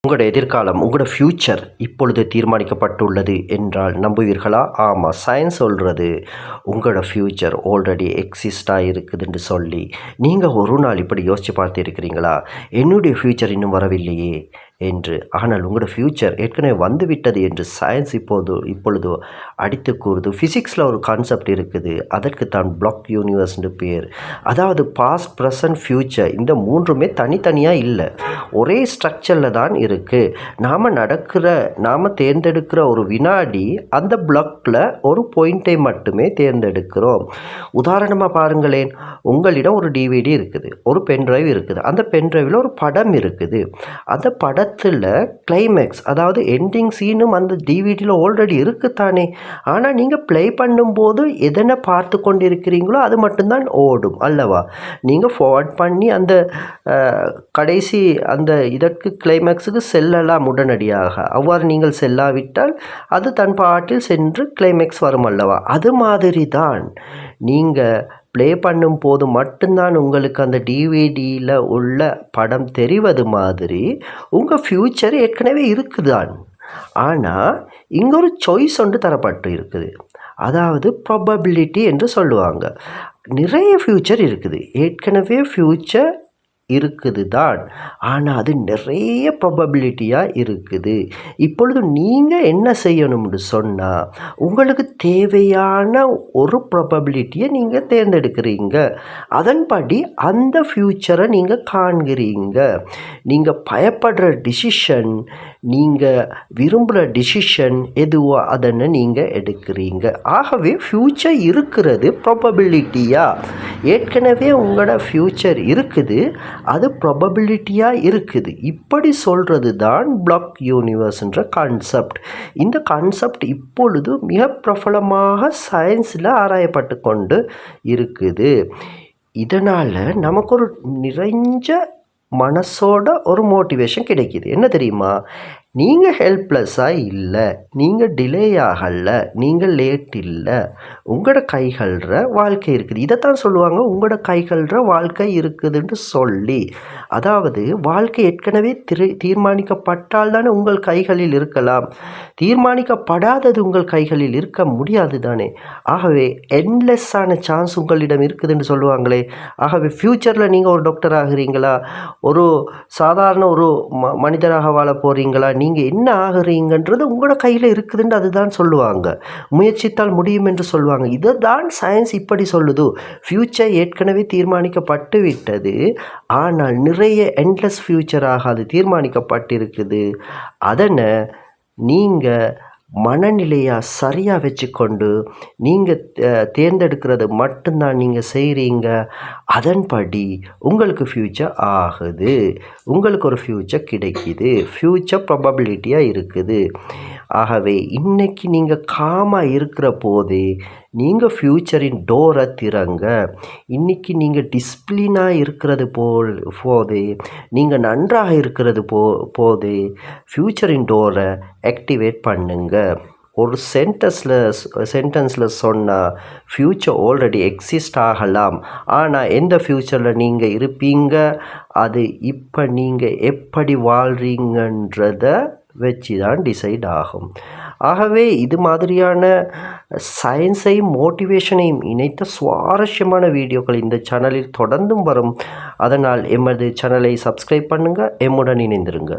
உங்களோட எதிர்காலம், உங்களோட ஃப்யூச்சர் இப்பொழுது தீர்மானிக்கப்பட்டுள்ளது என்றால் நம்புவீர்களா? ஆமாம், சயின்ஸ் சொல்கிறது உங்களோட ஃப்யூச்சர் ஆல்ரெடி எக்ஸிஸ்டாக இருக்குதுன்னு சொல்லி. நீங்கள் ஒரு நாள் இப்படி யோசித்து பார்த்துருக்கிறீங்களா? என்னுடைய ஃப்யூச்சர் இன்னும் வரவில்லையே என்று. ஆனால் உங்களோட ஃப்யூச்சர் ஏற்கனவே வந்துவிட்டது என்று சயின்ஸ் இப்பொழுது அடித்து கூறுது. ஃபிசிக்ஸில் ஒரு கான்செப்ட் இருக்குது, அதற்கு தான் பிளாக் யூனிவர்ஸ்னு பேர். அதாவது பாஸ்ட், ப்ரெசன்ட், ஃப்யூச்சர் இந்த மூன்றுமே தனித்தனியாக இல்லை, ஒரே ஸ்ட்ரக்சரில் தான் இருக்குது. நாம் தேர்ந்தெடுக்கிற ஒரு வினாடி அந்த பிளாக்கில் ஒரு பாயிண்ட்டை மட்டுமே தேர்ந்தெடுக்கிறோம். உதாரணமாக பாருங்களேன், உங்களிடம் ஒரு டிவிடி இருக்குது, ஒரு பென்ட்ரைவ் இருக்குது, அந்த பென்ட்ரைவில் ஒரு படம் இருக்குது. அந்த படத்தில் கிளைமேக்ஸ், அதாவது எண்டிங் சீனும் அந்த டிவிடியில் ஆல்ரெடி இருக்குத்தானே. ஆனால் நீங்கள் ப்ளே பண்ணும்போது எதனை பார்த்து கொண்டிருக்கிறீங்களோ அது மட்டும்தான் ஓடும் அல்லவா? நீங்கள் ஃபார்வர்ட் பண்ணி அந்த கடைசி அந்த இதற்கு கிளைமேக்ஸுக்கு செல்லலாம் உடனடியாக. அவ்வாறு நீங்கள் செல்லாவிட்டால் அது தன் பாட்டில் சென்று கிளைமேக்ஸ் வரும் அல்லவா? அது மாதிரி தான் நீங்கள் ப்ளே பண்ணும் போது மட்டும்தான் உங்களுக்கு அந்த டிவிடியில் உள்ள படம் தெரிவது மாதிரி உங்கள் ஃப்யூச்சர் ஏற்கனவே இருக்குதான். ஆனால் இங்கே ஒரு சாய்ஸ் ஒன்று தரப்பட்டு இருக்குது, அதாவது ப்ராபபிலிட்டி என்று சொல்லுவாங்க. நிறைய ஃப்யூச்சர் இருக்குது, ஏற்கனவே ஃப்யூச்சர் இருக்குது தான், ஆனால் அது நிறைய ப்ராபபிலிட்டியாக இருக்குது. இப்பொழுது நீங்கள் என்ன செய்யணும்னு சொன்னால், உங்களுக்கு தேவையான ஒரு ப்ராபபிலிட்டியை நீங்கள் தேர்ந்தெடுக்கிறீங்க, அதன்படி அந்த ஃப்யூச்சரை நீங்கள் காண்கிறீங்க. நீங்கள் பயப்படுற டிசிஷன், நீங்கள் விரும்புகிற டிசிஷன் எதுவோ அதனை நீங்கள் எடுக்கிறீங்க. ஆகவே ஃப்யூச்சர் இருக்கிறது ப்ராபபிலிட்டியாக. ஏற்கனவே உங்களோட ஃப்யூச்சர் இருக்குது, அது ப்ராபபிலிட்டியாக இருக்குது. இப்படி சொல்கிறது தான் பிளாக் யூனிவர்ஸ்ன்ற கான்செப்ட். இந்த கான்செப்ட் இப்பொழுது மிக பிரபலமாக சயின்ஸில் ஆராயப்பட்டு கொண்டு இருக்குது. இதனால் நமக்கு ஒரு நிறைஞ்ச மனசோட ஒரு மோட்டிவேஷன் கிடைக்கிது. என்ன தெரியுமா? நீங்கள் ஹெல்ப்லெஸ்ஸாக இல்லை, நீங்கள் டிலே ஆகலை, நீங்கள் லேட் இல்லை, உங்களோட கைகள்ற வாழ்க்கை இருக்குது. இதைத்தான் சொல்லுவாங்க, உங்களோட கைகள்ற வாழ்க்கை இருக்குதுன்னு சொல்லி. அதாவது வாழ்க்கை ஏற்கனவே தீர்மானிக்கப்பட்டால் தானே உங்கள் கைகளில் இருக்கலாம், தீர்மானிக்கப்படாதது உங்கள் கைகளில் இருக்க முடியாது தானே. ஆகவே என்லெஸ்ஸான சான்ஸ் உங்களிடம் இருக்குதுன்னு சொல்லுவாங்களே. ஆகவே ஃப்யூச்சரில் நீங்கள் ஒரு டாக்டர் ஆகிறீங்களா, ஒரு சாதாரண ஒரு மனிதராக வாழ போகிறீங்களா, நீங்கள் என்ன ஆகுறீங்கன்றது உங்களோட கையில் இருக்குதுன்னு அதுதான் சொல்லுவாங்க. முயற்சித்தால் முடியும் என்று சொல்லுவாங்க. இதை தான் சயின்ஸ் இப்படி சொல்லுது. ஃப்யூச்சர் ஏற்கனவே தீர்மானிக்கப்பட்டு விட்டது, ஆனால் நிறைய என்லெஸ் ஃப்யூச்சராக அது தீர்மானிக்கப்பட்டிருக்குது. அதனை நீங்கள் மனநிலையாக சரியாக வச்சுக்கொண்டு நீங்கள் தேர்ந்தெடுக்கிறது மட்டும்தான் நீங்கள் செய்கிறீங்க. அதன்படி உங்களுக்கு ஃப்யூச்சர் ஆகுது, உங்களுக்கு ஒரு ஃப்யூச்சர் கிடைக்கிது, ஃப்யூச்சர் ப்ராபபிலிட்டியாக இருக்குது. ஆகவே இன்றைக்கி நீங்கள் காமாக இருக்கிற போதே நீங்கள் ஃப்யூச்சரின் டோரை திறங்க. இன்றைக்கி நீங்கள் டிசிப்ளினாக இருக்கிறது போதே, நீங்கள் நன்றாக இருக்கிறது போதே ஃப்யூச்சரின் டோரை ஆக்டிவேட் பண்ணுங்க. ஒரு சென்டென்ஸில் சொன்னால் ஃப்யூச்சர் ஆல்ரெடி எக்ஸிஸ்ட் ஆகலாம், ஆனால் எந்த ஃப்யூச்சரில் நீங்கள் இருப்பீங்க அது இப்போ நீங்கள் எப்படி வாழ்கிறீங்கன்றதை வச்சு தான் டிசைட் ஆகும். ஆகவே இது மாதிரியான சயின்ஸையும் மோட்டிவேஷனையும் இணைத்த சுவாரஸ்யமான வீடியோக்கள் இந்த சேனலில் தொடர்ந்தும் வரும். அதனால் எமது சேனலை சப்ஸ்கிரைப் பண்ணுங்கள், எம்முடன் இணைந்திருங்க.